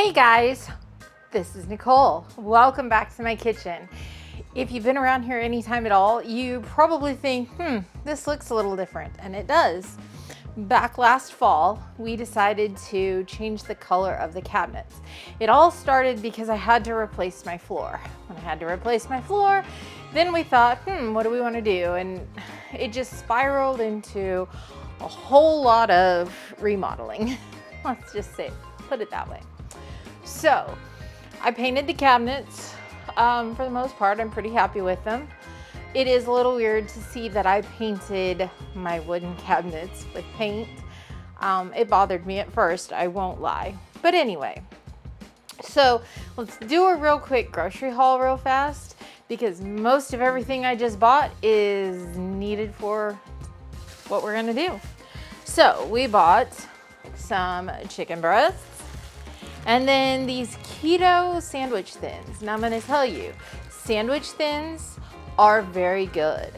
Hey guys, this is Nicole. Welcome back to my kitchen. If you've been around here any time at all, you probably think, this looks a little different, and it does. Back last fall, we decided to change the color of the cabinets. It all started because I had to replace my floor. When I had to replace my floor, then we thought, what do we want to do? And it just spiraled into a whole lot of remodeling. Let's just put it that way. So I painted the cabinets. For the most part, I'm pretty happy with them. It is a little weird to see that I painted my wooden cabinets with paint. It bothered me at first, I won't lie. But anyway, so let's do a real quick grocery haul real fast, because most of everything I just bought is needed for what we're gonna do. So we bought some chicken breasts, and then these keto sandwich thins. Now I'm gonna tell you, sandwich thins are very good.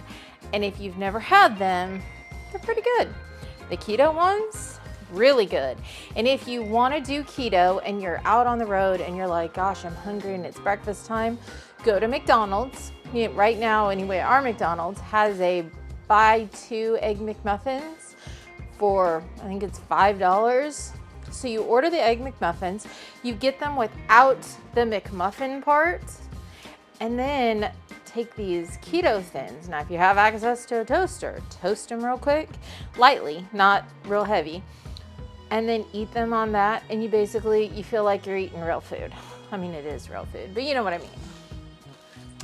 And if you've never had them, they're pretty good. The keto ones, really good. And if you wanna do keto and you're out on the road and you're like, gosh, I'm hungry and it's breakfast time, go to McDonald's. Right now, anyway, our McDonald's has a buy 2 Egg McMuffins for, I think it's $5. So you order the Egg McMuffins, you get them without the McMuffin part, and then take these keto thins. Now, if you have access to a toaster, toast them real quick, lightly, not real heavy, and then eat them on that, and you feel like you're eating real food. I mean, it is real food, but you know what I mean.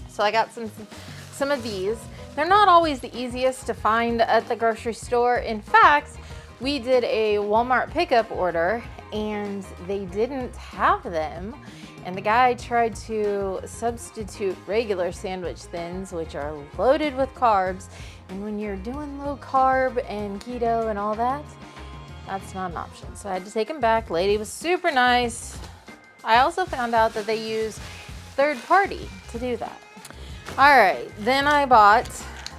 So I got some of these. They're not always the easiest to find at the grocery store. In fact, we did a Walmart pickup order and they didn't have them. And the guy tried to substitute regular sandwich thins, which are loaded with carbs. And when you're doing low carb and keto and all that, that's not an option. So I had to take them back. Lady was super nice. I also found out that they use third party to do that. All right, then I bought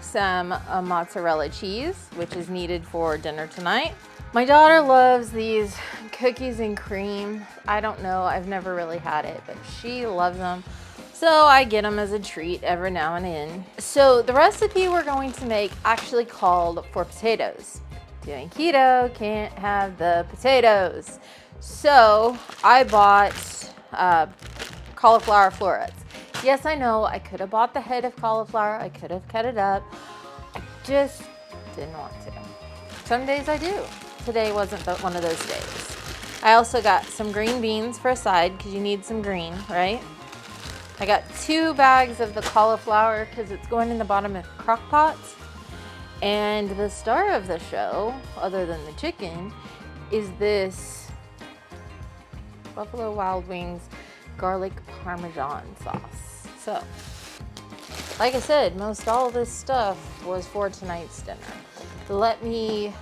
some mozzarella cheese, which is needed for dinner tonight. My daughter loves these cookies and cream. I don't know, I've never really had it, but she loves them. So I get them as a treat every now and then. So the recipe we're going to make actually called for potatoes. Doing keto, can't have the potatoes. So I bought cauliflower florets. Yes, I know, I could have bought the head of cauliflower. I could have cut it up. I just didn't want to. Some days I do. Today wasn't one of those days. I also got some green beans for a side because you need some green, right? I got 2 bags of the cauliflower because it's going in the bottom of the crock pot. And the star of the show, other than the chicken, is this Buffalo Wild Wings garlic Parmesan sauce. So, like I said, most all this stuff was for tonight's dinner. Let me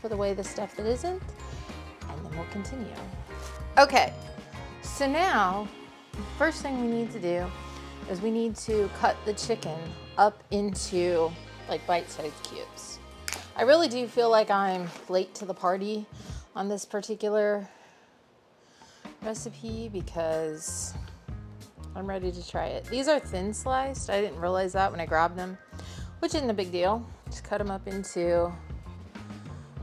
put away the stuff that isn't, and then we'll continue. Okay, so now, the first thing we need to do is we need to cut the chicken up into like bite-sized cubes. I really do feel like I'm late to the party on this particular recipe because I'm ready to try it. These are thin sliced. I didn't realize that when I grabbed them, which isn't a big deal. Just cut them up into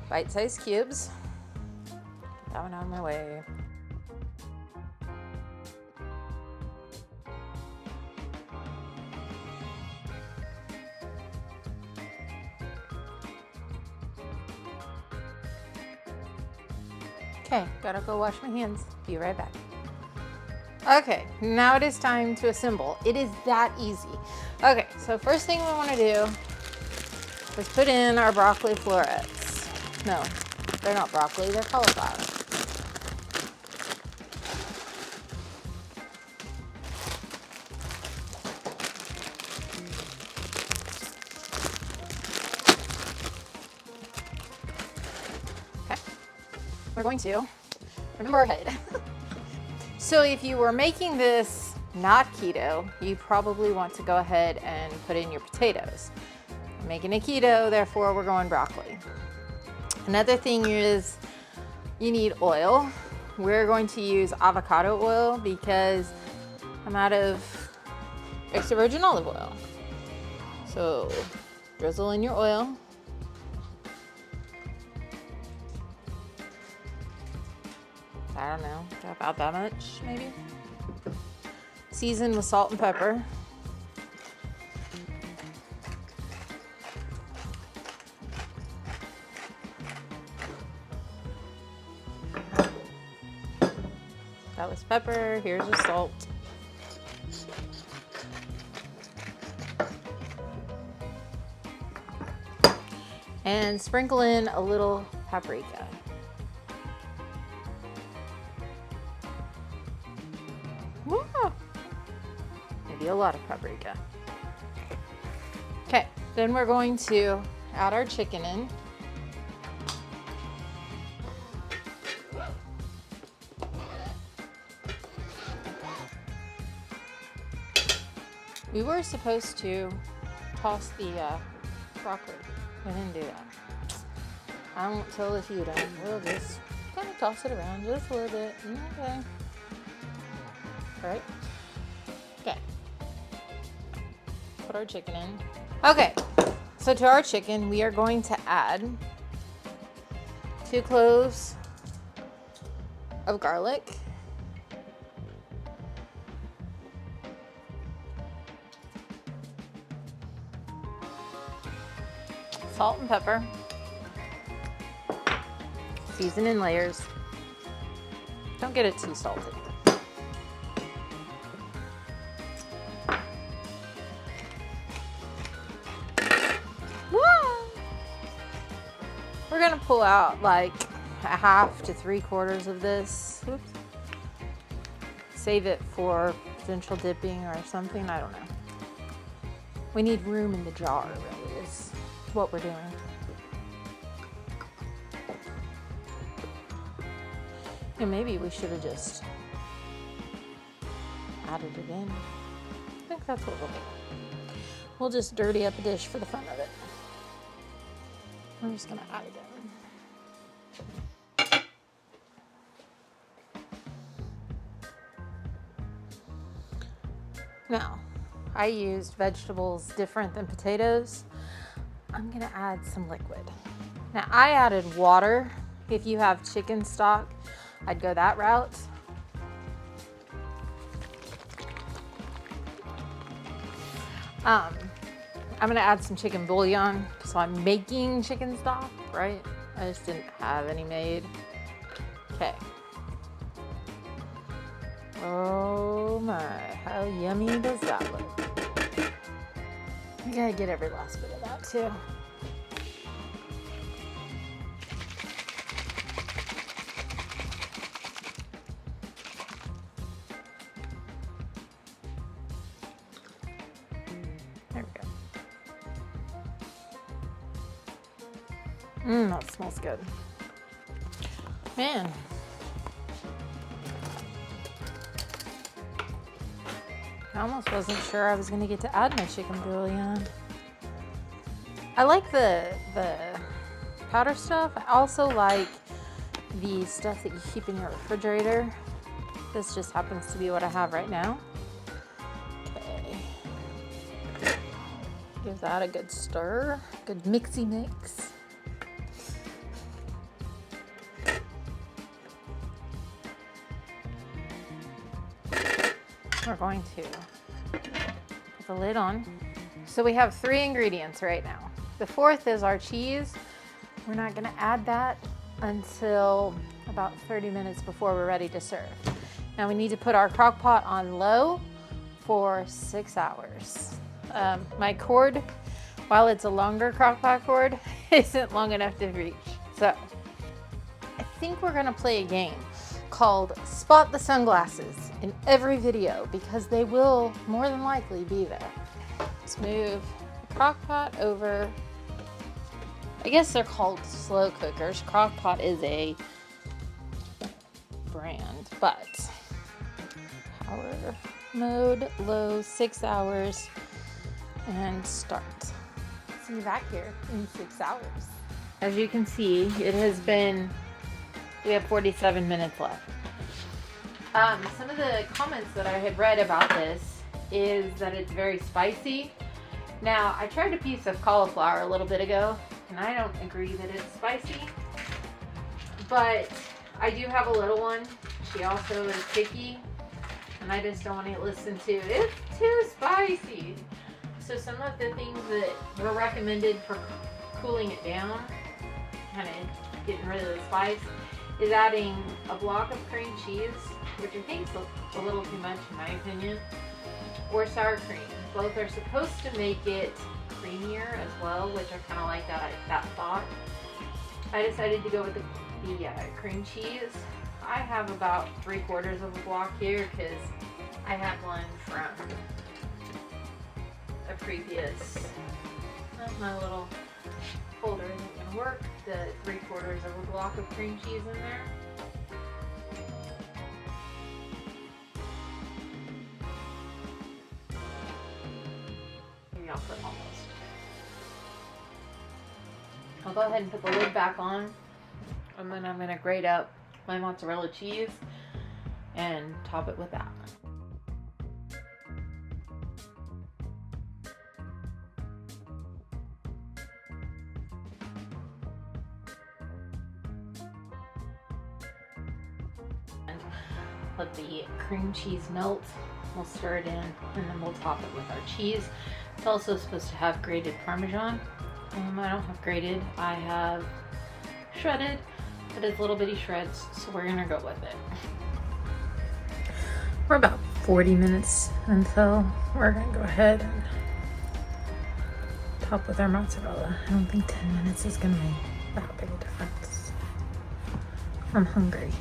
bite-sized cubes. Get that one out of my way. Okay, gotta go wash my hands. Be right back. Okay, now it is time to assemble. It is that easy. Okay, so first thing we want to do is put in our broccoli florets. No, they're not broccoli, they're cauliflower. Okay, we're going to remember our head. So if you were making this not keto, you probably want to go ahead and put in your potatoes. I'm making it keto, therefore we're going broccoli. Another thing is you need oil. we're going to use avocado oil because I'm out of extra virgin olive oil. So drizzle in your oil. I don't know, about that much maybe. Season with salt and pepper. That was pepper, here's your salt. And sprinkle in a little paprika. Wow. Maybe a lot of paprika. Okay, then we're going to add our chicken in. We were supposed to toss the broccoli. We didn't do that. I won't tell if you don't. We'll just kind of toss it around just a little bit. Okay. All right. Okay. Put our chicken in. Okay. So to our chicken, we are going to add 2 cloves of garlic. Salt and pepper. Season in layers. Don't get it too salty. We're gonna pull out like a half to 3/4 of this. Oops. Save it for potential dipping or something, I don't know. We need room in the jar, really, is what we're doing. And maybe we should have just added it in. I think that's what we'll do. We'll just dirty up a dish for the fun of it. I'm just gonna add it in. Now, I used vegetables different than potatoes. I'm gonna add some liquid. Now, I added water. If you have chicken stock, I'd go that route. I'm gonna add some chicken bouillon, so I'm making chicken stock, right? I just didn't have any made. Okay. Oh my, how yummy does that look? You gotta get every last bit of that too. There we go. That smells good. Man. I almost wasn't sure I was gonna get to add my chicken bouillon. I like the powder stuff. I also like the stuff that you keep in your refrigerator. This just happens to be what I have right now. Okay. Give that a good stir, good mixy mix. We're going to put the lid on. So we have 3 ingredients right now. The 4th is our cheese. We're not gonna add that until about 30 minutes before we're ready to serve. Now we need to put our crock pot on low for 6 hours. My cord, while it's a longer crock pot cord, isn't long enough to reach. So I think we're gonna play a game called Spot the Sunglasses in every video because they will more than likely be there. Let's move the crock pot over. I guess they're called slow cookers. Crock-Pot is a brand, but power mode, low, 6 hours, and start. See you back here in 6 hours. As you can see, it has been, we have 47 minutes left. Some of the comments that I had read about this is that it's very spicy. Now, I tried a piece of cauliflower a little bit ago, and I don't agree that it's spicy, but I do have a little one. She also is picky, and I just don't want to listen to it's too spicy. So some of the things that were recommended for cooling it down, kind of getting rid of the spice, is adding a block of cream cheese, which I think is a little too much in my opinion, or sour cream. Both are supposed to make it creamier as well, which I kind of like that thought. I decided to go with the cream cheese. I have about 3/4 of a block here because I had one from a previous, my little folder isn't going to work, the 3/4 of a block of cream cheese in there. Maybe I'll put almost. I'll go ahead and put the lid back on, and then I'm going to grate up my mozzarella cheese and top it with that. And let the cream cheese melt. We'll stir it in, and then we'll top it with our cheese. It's also supposed to have grated Parmesan. I don't have grated, I have shredded, but it's little bitty shreds, so we're gonna go with it. We're about 40 minutes until we're gonna go ahead and top with our mozzarella. I don't think 10 minutes is gonna make that big a difference. I'm hungry.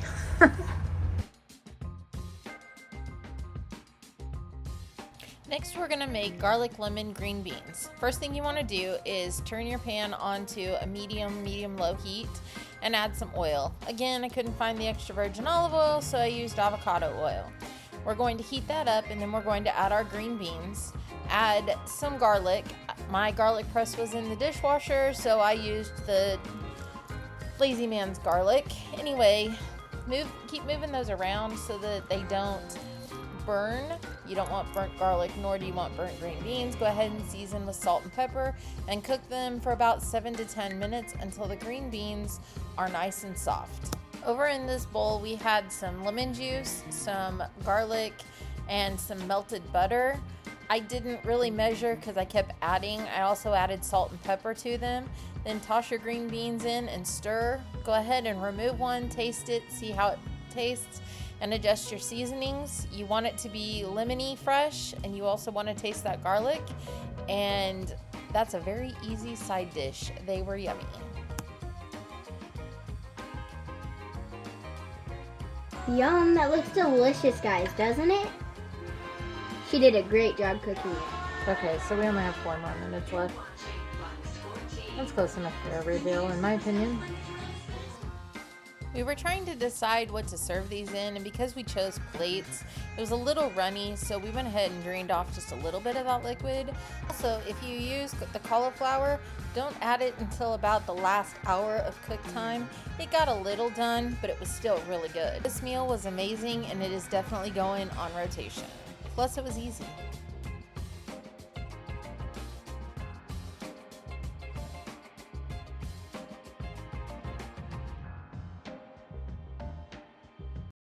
Next, we're gonna make garlic lemon green beans. First thing you wanna do is turn your pan onto a medium-low heat and add some oil. Again, I couldn't find the extra virgin olive oil, so I used avocado oil. We're going to heat that up, and then we're going to add our green beans, add some garlic. My garlic press was in the dishwasher, so I used the Lazy Man's garlic. Anyway, keep moving those around so that they don't burn. You don't want burnt garlic, nor do you want burnt green beans. Go ahead and season with salt and pepper and cook them for about 7 to 10 minutes until the green beans are nice and soft. Over in this bowl, we had some lemon juice, some garlic, and some melted butter. I didn't really measure because I kept adding. I also added salt and pepper to them. Then toss your green beans in and stir. Go ahead and remove one, taste it, see how it tastes, and adjust your seasonings. You want it to be lemony fresh, and you also want to taste that garlic, and that's a very easy side dish. They were yummy. Yum, that looks delicious, guys, doesn't it? She did a great job cooking it. Okay, so we only have 4 more minutes left. That's close enough for a reveal, in my opinion. We were trying to decide what to serve these in, and because we chose plates, it was a little runny, so we went ahead and drained off just a little bit of that liquid. Also, if you use the cauliflower, don't add it until about the last hour of cook time. It got a little done, but it was still really good. This meal was amazing, and it is definitely going on rotation. Plus, it was easy.